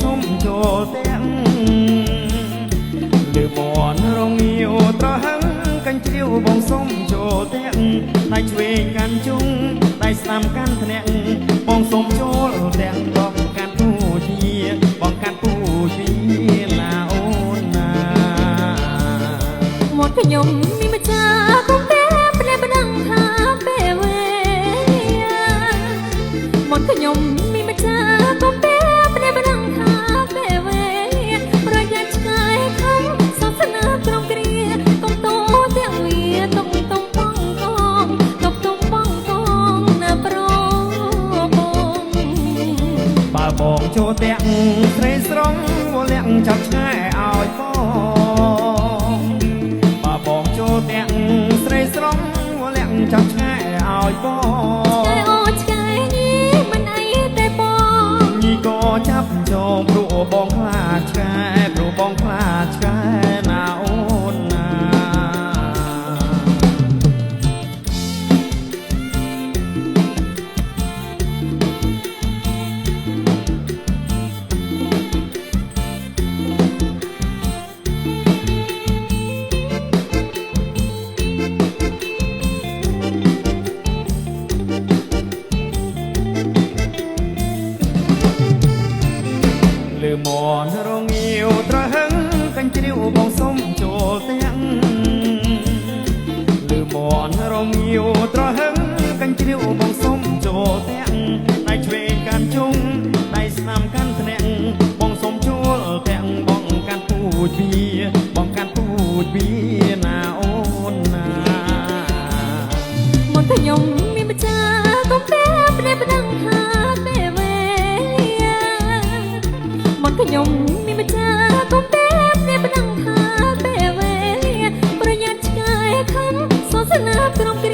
សុំចូលទាំងលើមនរងងាវត្រហឹងកាញ់ជ្រាវបងសុំចូលទាំងដៃឆ្វេងកាន់ជុងដៃស្ដាំកាន់ធ្នាក់បងសុំចូលទាំងបងកាន់ពូជាបងកាន់ពូជាណាអូនណាមកខ្ញុំមានម្ចាស់កុំតែភ្នែកបណ្ដឹងថាពេលវេមកខ្ញុំមានម្ចាស់កុំតែភ្នែកបណ្ដឹងថាពេលវេប្រយ័ត្នឆ្កែខំសាសនាក្រុមគ្រាកុំតោទាំងវាតុងតុងបងកងតុងតុងបងកងណាប្របងបើបងចូលទាំងស្រីស្រងវលាក់ចាប់ឆ្កែឲ្យបងបើបងចូលទាំងស្រីស្រងវលាក់ចាប់ឆ្កែឲ្យបងឆ្កែអូឆ្កែញីមិនអីទេបងញីក៏ចាប់ចូលព្រោះបងខ្លាចឆ្កែព្រោះបងខ្លាចឆ្កែណាអូនណាលើមនរងងាវត្រហឹងកាញ់ជ្រាវបងសុំចូលទាំងលើមនរងងាវត្រហឹងកាញ់ជ្រាវបងសុំចូលទាំងដៃឆ្វេងកាន់ជុងដៃស្ដាំកាន់ធ្នាក់បងសុំចូលទាំងបងកាន់ពូជវាបងកាន់ពូជវាណាអូនណាមកខ្ញុំមានម្ចាស់កុំតែភ្នែកបណ្ដឹងថាពេលវេមកខ្ញុំមានម្ចាស់កុំតែភ្នែកបណ្ដឹងថាពេលវេប្រយ័ត្នឆ្កែខំសាសនាក្រុមគ្រា